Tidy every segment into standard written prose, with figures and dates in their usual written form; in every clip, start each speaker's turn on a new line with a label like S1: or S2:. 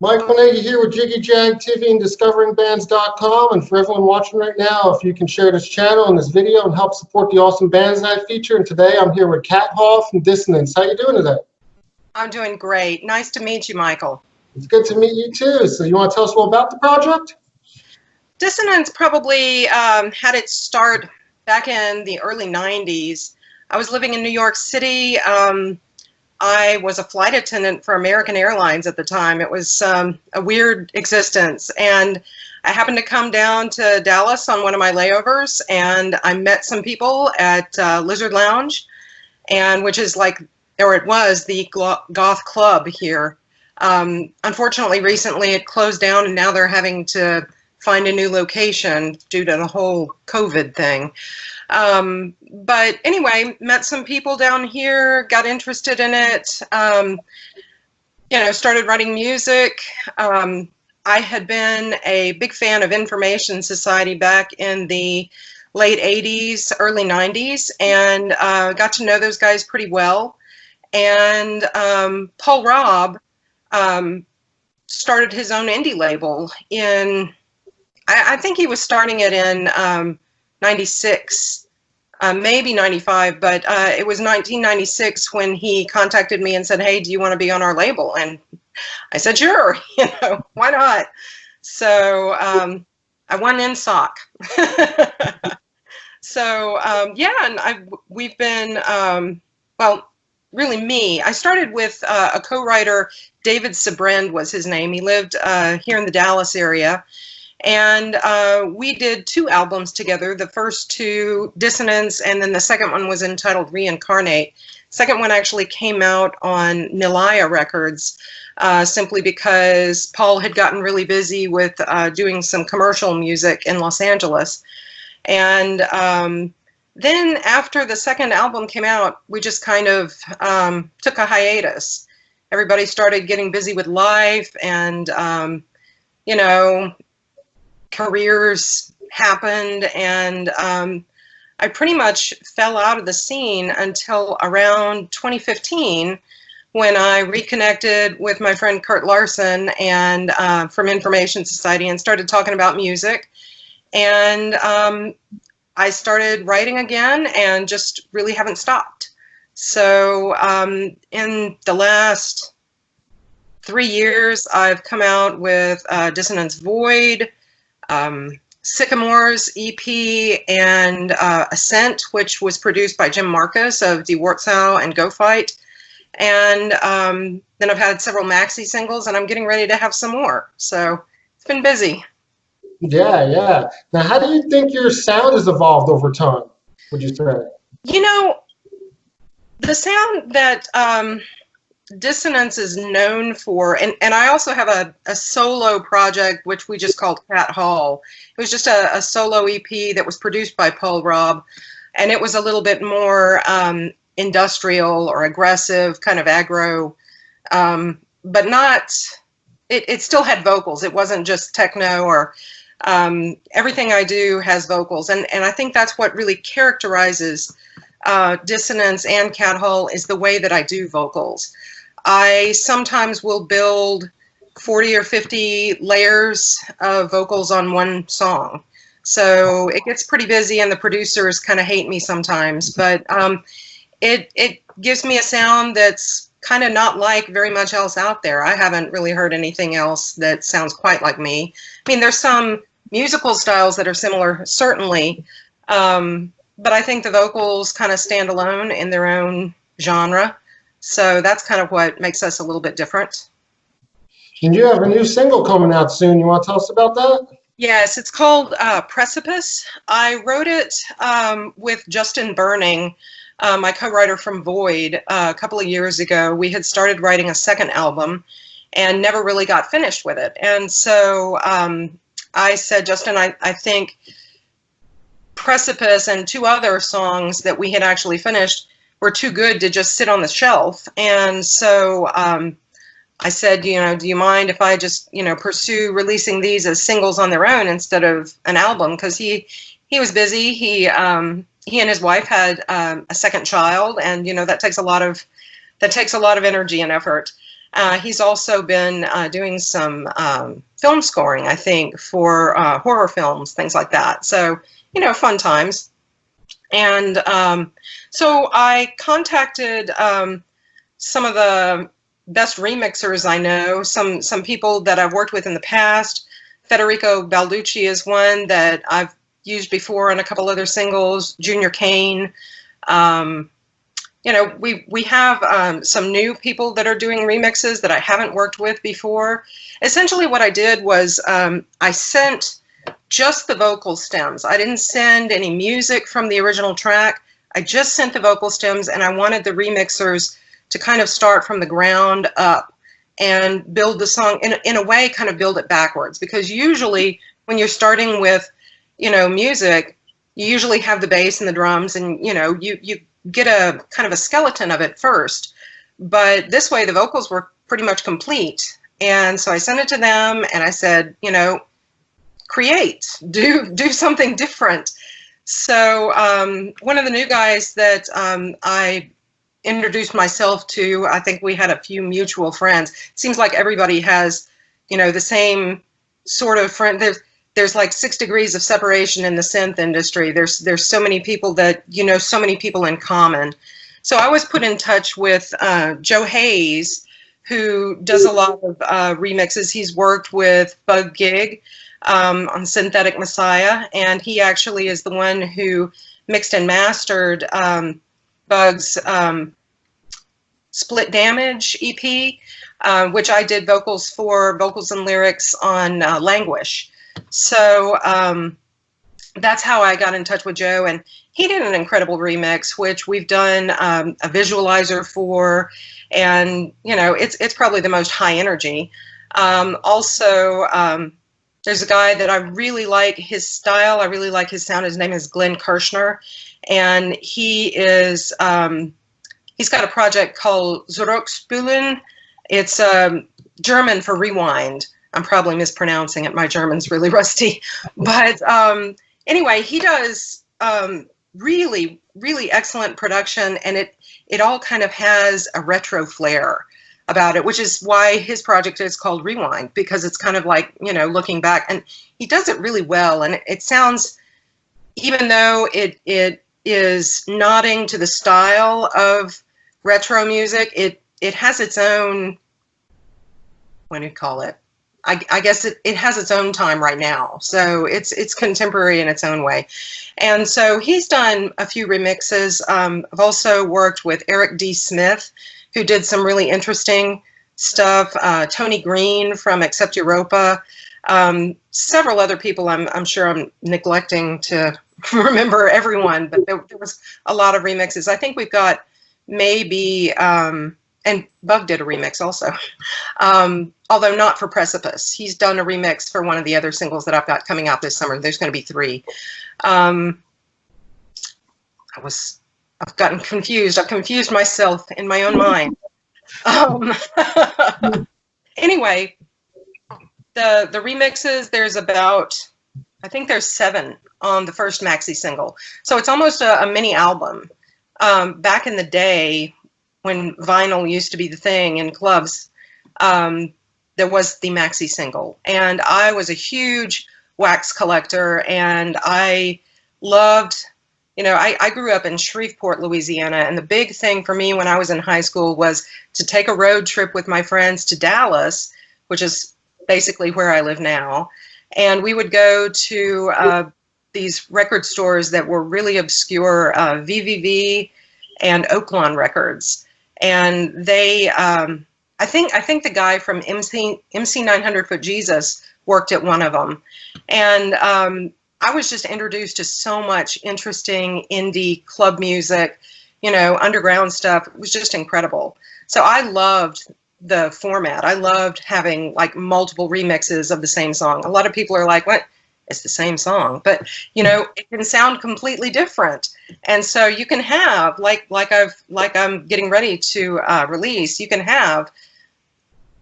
S1: Michael Nagy here with Jiggy Jag TV and DiscoveringBands.com. And for everyone watching right now, if you can share this channel and this video and help support the awesome bands that I feature. And today I'm here with Kat Hall from Dissonance. How you doing today?
S2: I'm doing great. Nice to meet you, Michael.
S1: It's good to meet you too. So you want to tell us a little about the project?
S2: Dissonance probably had its start back in the early 90s. I was living in New York City. I was a flight attendant for American Airlines at the time. It was a weird existence. And I happened to come down to Dallas on one of my layovers, and I met some people at Lizard Lounge, and which is like, or it was the goth club here. Unfortunately, recently it closed down, and now they're having to find a new location due to the whole COVID thing. But anyway, met some people down here, got interested in it, started writing music. I had been a big fan of Information Society back in the late 80s, early 90s, and got to know those guys pretty well. And Paul Robb started his own indie label in, I think he was starting it in 96, maybe 95, but it was 1996 when he contacted me and said, "Hey, do you want to be on our label?" And I said, "Sure, why not?" So I won in sock. So yeah, and we've been, well, really me. I started with a co-writer, David Sabrend was his name. He lived here in the Dallas area. And we did 2 albums together, the first 2, Dissonance, and then the second one was entitled Reincarnate. Second one actually came out on Nilaya Records, simply because Paul had gotten really busy with doing some commercial music in Los Angeles. And then after the second album came out, we just kind of took a hiatus. Everybody started getting busy with life, and, careers happened, and I pretty much fell out of the scene until around 2015, when I reconnected with my friend Kurt Larson and from Information Society, and started talking about music. And I started writing again and just really haven't stopped. So in the last 3 years, I've come out with Dissonance Void, Sycamore's EP, and Ascent, which was produced by Jim Marcus of Die Wartsau and Go Fight. And then I've had several maxi singles, and I'm getting ready to have some more. So it's been busy.
S1: Yeah. Now, how do you think your sound has evolved over time, would you say?
S2: The sound that Dissonance is known for, and I also have a solo project which we just called Kat Hall. It was just a solo EP that was produced by Paul Robb, and it was a little bit more industrial or aggressive, kind of aggro, but not, it still had vocals. It wasn't just techno, or everything I do has vocals, and I think that's what really characterizes Dissonance and Kat Hall, is the way that I do vocals. I sometimes will build 40 or 50 layers of vocals on one song. So it gets pretty busy, and the producers kind of hate me sometimes, but it gives me a sound that's kind of not like very much else out there. I haven't really heard anything else that sounds quite like me. I mean, there's some musical styles that are similar, certainly, but I think the vocals kind of stand alone in their own genre. So that's kind of what makes us a little bit different.
S1: And you have a new single coming out soon. You want to tell us about that?
S2: Yes, it's called Precipice. I wrote it with Justin Burning, my co-writer from Void, a couple of years ago. We had started writing a second album and never really got finished with it. And so I said, Justin, I think Precipice and 2 other songs that we had actually finished were too good to just sit on the shelf. And so I said, do you mind if I just, pursue releasing these as singles on their own instead of an album? Because he was busy. He and his wife had a second child, and that takes a lot of energy and effort. He's also been doing some film scoring, I think, for horror films, things like that. So, you know, fun times. And so I contacted some of the best remixers I know, some people that I've worked with in the past. Federico Balducci is one that I've used before on a couple other singles. Junior Kane. You know, we have some new people that are doing remixes that I haven't worked with before. Essentially what I did was I sent just the vocal stems. I didn't send any music from the original track. I just sent the vocal stems, and I wanted the remixers to kind of start from the ground up and build the song, in a way, kind of build it backwards. Because usually when you're starting with, you know, music, you usually have the bass and the drums, and, you know, you get a kind of a skeleton of it first. But this way the vocals were pretty much complete. And so I sent it to them, and I said, you know, create, do something different. So one of the new guys that I introduced myself to, I think we had a few mutual friends. Seems like everybody has, you know, the same sort of friend. There's like 6 degrees of separation in the synth industry. There's so many people that, you know, so many people in common. So I was put in touch with Joe Hayes, who does a lot of remixes. He's worked with Bug Gig on Synthetic Messiah, and he actually is the one who mixed and mastered Bug's Split Damage EP, which I did vocals and lyrics on Languish. So that's how I got in touch with Joe, and he did an incredible remix, which we've done a visualizer for, and you know, it's probably the most high energy. Also, there's a guy that I really like his style. I really like his sound. His name is Glenn Kirshner, and he is he's got a project called Zurückspulen. It's German for rewind. I'm probably mispronouncing it. My German's really rusty. But anyway, he does really, really excellent production, and it all kind of has a retro flair about it, which is why his project is called Rewind, because it's kind of like, you know, looking back, and he does it really well. And it sounds, even though it is nodding to the style of retro music, it has its own, what do you call it? I guess it has its own time right now. So it's contemporary in its own way. And so he's done a few remixes. I've also worked with Eric D. Smith, who did some really interesting stuff. Tony Green from Accept Europa. Several other people I'm sure I'm neglecting to remember everyone, but there was a lot of remixes. I think we've got maybe, and Bug did a remix also, although not for Precipice. He's done a remix for one of the other singles that I've got coming out this summer. There's going to be 3. I've gotten confused. I've confused myself in my own mind. Anyway, the remixes, there's about, I think there's 7 on the first maxi single. So it's almost a mini album. Back in the day, when vinyl used to be the thing in clubs, there was the maxi single. And I was a huge wax collector, and I loved, you know, I grew up in Shreveport, Louisiana, and the big thing for me when I was in high school was to take a road trip with my friends to Dallas, which is basically where I live now. And we would go to these record stores that were really obscure, VVV and Oaklawn Records. And they, I think the guy from MC 900 Foot Jesus worked at one of them. And I was just introduced to so much interesting indie club music, you know, underground stuff. It was just incredible. So I loved the format. I loved having like multiple remixes of the same song. A lot of people are like, what? It's the same song, but you know, it can sound completely different. And so you can have, like I'm getting ready to release, you can have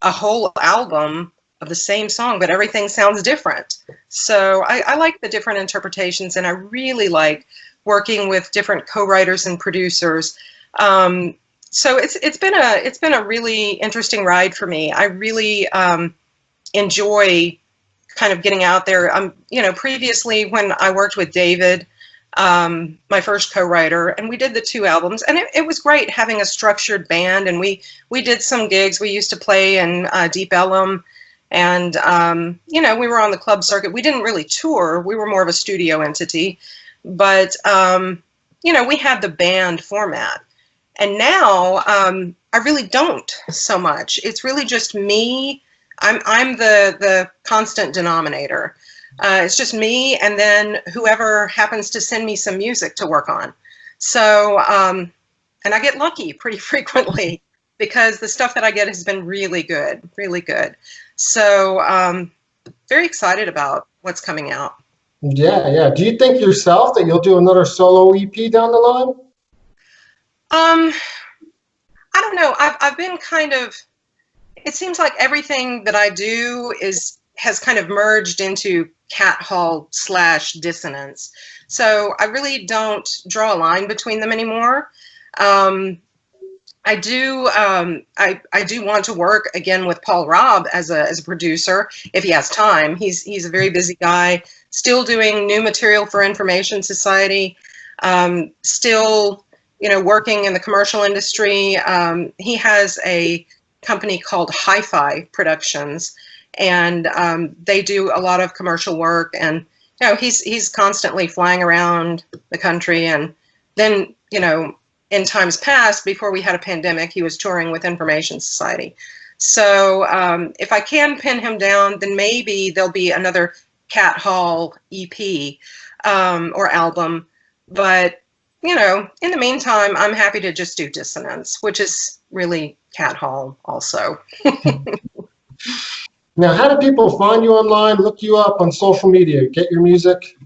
S2: a whole album of the same song, but everything sounds different. So I like the different interpretations, and I really like working with different co-writers and producers. So it's been a really interesting ride for me. I really enjoy kind of getting out there. You know, previously when I worked with David, my first co-writer, and we did the 2 albums, and it was great having a structured band, and we did some gigs. We used to play in Deep Ellum, and you know, we were on the club circuit. We didn't really tour. We were more of a studio entity, but you know, we had the band format. And now I really don't so much. It's really just me. I'm the constant denominator. It's just me, and then whoever happens to send me some music to work on. So, and I get lucky pretty frequently because the stuff that I get has been really good, really good. So, very excited about what's coming out.
S1: Yeah, yeah. Do you think yourself that you'll do another solo EP down the line?
S2: I don't know. I've been kind of, it seems like everything that I do has kind of merged into Cat Hall / Dissonance. So I really don't draw a line between them anymore. I do want to work again with Paul Robb as a producer if he has time. He's a very busy guy, still doing new material for Information Society, still, you know, working in the commercial industry. He has a company called Hi-Fi Productions, and they do a lot of commercial work. And you know, he's constantly flying around the country. And then, you know, in times past, before we had a pandemic, he was touring with Information Society. So if I can pin him down, then maybe there'll be another Cat Hall EP or album. But you know, in the meantime, I'm happy to just do Dissonance, which is really Cat Hall also.
S1: Now, how do people find you online, look you up on social media, get your music?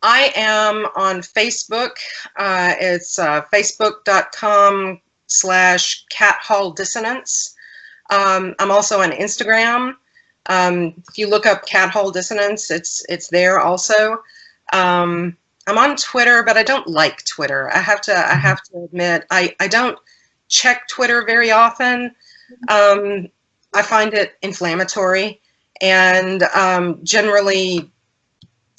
S2: I am on Facebook. It's facebook.com/Cat Hall Dissonance. I'm also on Instagram. If you look up Cat Hall Dissonance, it's there also. I'm on Twitter, but I don't like Twitter. I have to admit, I don't check Twitter very often. I find it inflammatory, and generally,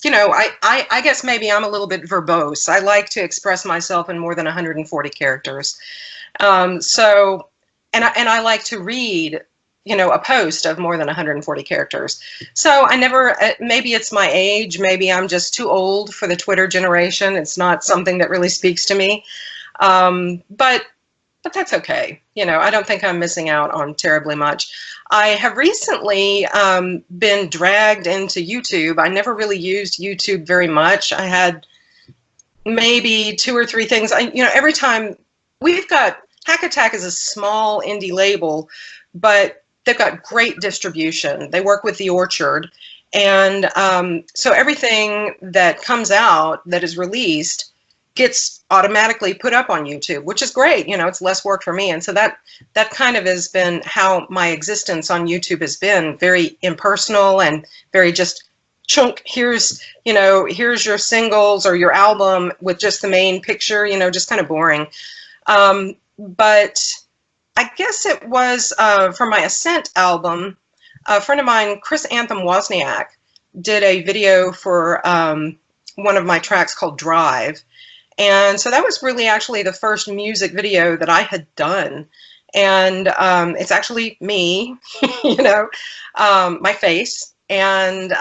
S2: you know, I guess maybe I'm a little bit verbose. I like to express myself in more than 140 characters. So, and I like to read, you know, a post of more than 140 characters. So I never, maybe it's my age, maybe I'm just too old for the Twitter generation. It's not something that really speaks to me. But that's okay. You know, I don't think I'm missing out on terribly much. I have recently been dragged into YouTube. I never really used YouTube very much. I had maybe 2 or 3 things. You know, every time we've got, Hack Attack is a small indie label, but they've got great distribution. They work with The Orchard. And so everything that comes out that is released gets automatically put up on YouTube, which is great. You know, it's less work for me. And so that kind of has been how my existence on YouTube has been, very impersonal and very just chunk. Here's, you know, here's your singles or your album with just the main picture, you know, just kind of boring. But I guess it was for my Ascent album, a friend of mine, Chris Anthem Wozniak, did a video for one of my tracks called Drive. And so that was really actually the first music video that I had done. And it's actually me, you know, my face. And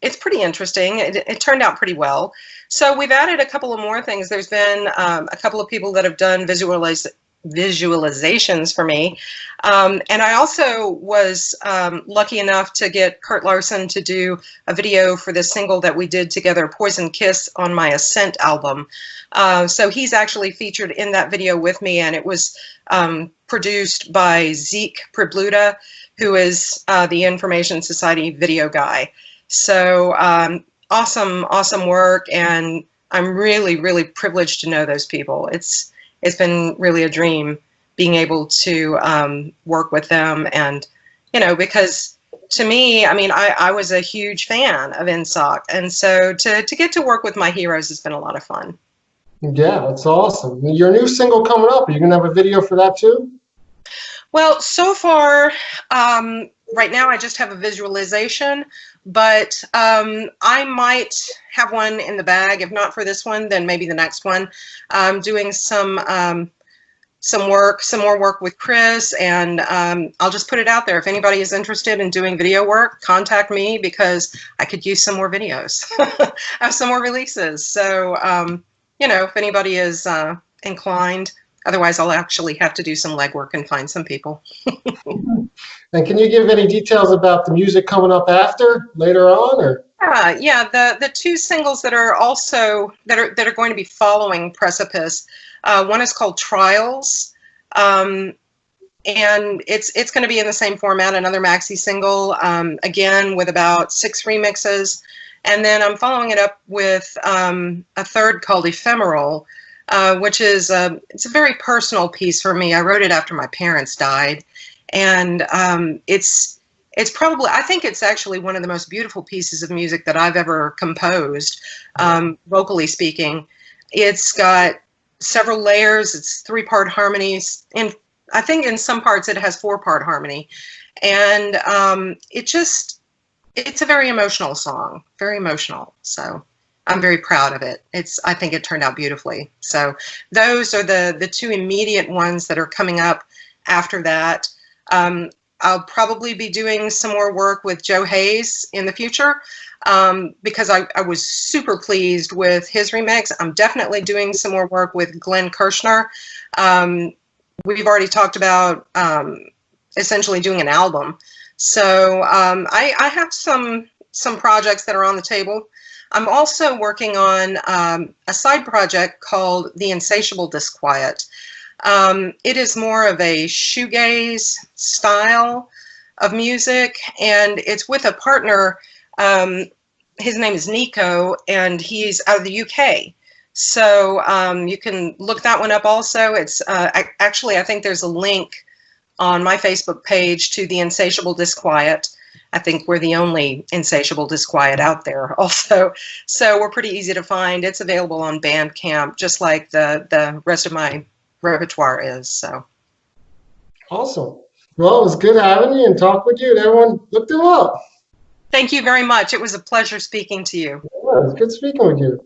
S2: it's pretty interesting. It turned out pretty well. So we've added a couple of more things. There's been a couple of people that have done visualizations for me. And I also was lucky enough to get Kurt Larson to do a video for this single that we did together, Poison Kiss, on my Ascent album. So he's actually featured in that video with me, and it was produced by Zeke Prebluda, who is the Information Society video guy. So awesome work, and I'm really, really privileged to know those people. It's been really a dream being able to work with them. And, you know, because to me, I mean, I was a huge fan of NSOC. And so to get to work with my heroes has been a lot of fun.
S1: Yeah, that's awesome. Your new single coming up, are you going to have a video for that too?
S2: Well, so far, right now I just have a visualization, but I might have one in the bag. If not for this one, then maybe the next one. I'm doing some more work with Chris, and I'll just put it out there. If anybody is interested in doing video work, contact me because I could use some more videos. I have some more releases. So, you know, if anybody is inclined, otherwise I'll actually have to do some legwork and find some people.
S1: And can you give any details about the music coming up after, later on, or?
S2: Yeah, the two singles that are also that are going to be following Precipice. One is called Trials, and it's going to be in the same format, another maxi single, again with about 6 remixes, and then I'm following it up with a third called Ephemeral, which is it's a very personal piece for me. I wrote it after my parents died, and it's probably, I think it's actually one of the most beautiful pieces of music that I've ever composed, vocally speaking. It's got several layers. It's 3-part harmonies. And I think in some parts it has 4-part harmony. And it's a very emotional song, very emotional. So I'm very proud of it. I think it turned out beautifully. So those are the two immediate ones that are coming up after that. I'll probably be doing some more work with Joe Hayes in the future because I was super pleased with his remix. I'm definitely doing some more work with Glenn Kirshner. We've already talked about essentially doing an album. So I have some projects that are on the table. I'm also working on a side project called The Insatiable Disquiet. It is more of a shoegaze style of music, and it's with a partner. His name is Nico, and he's out of the UK. So you can look that one up also. It's actually, I think there's a link on my Facebook page to The Insatiable Disquiet. I think we're the only Insatiable Disquiet out there also. So we're pretty easy to find. It's available on Bandcamp, just like the rest of my repertoire is. So
S1: Awesome. Well, it was good having you and talk with you, and everyone look them up.
S2: Thank you very much. It was a pleasure speaking to you.
S1: Yeah, it was good speaking with you.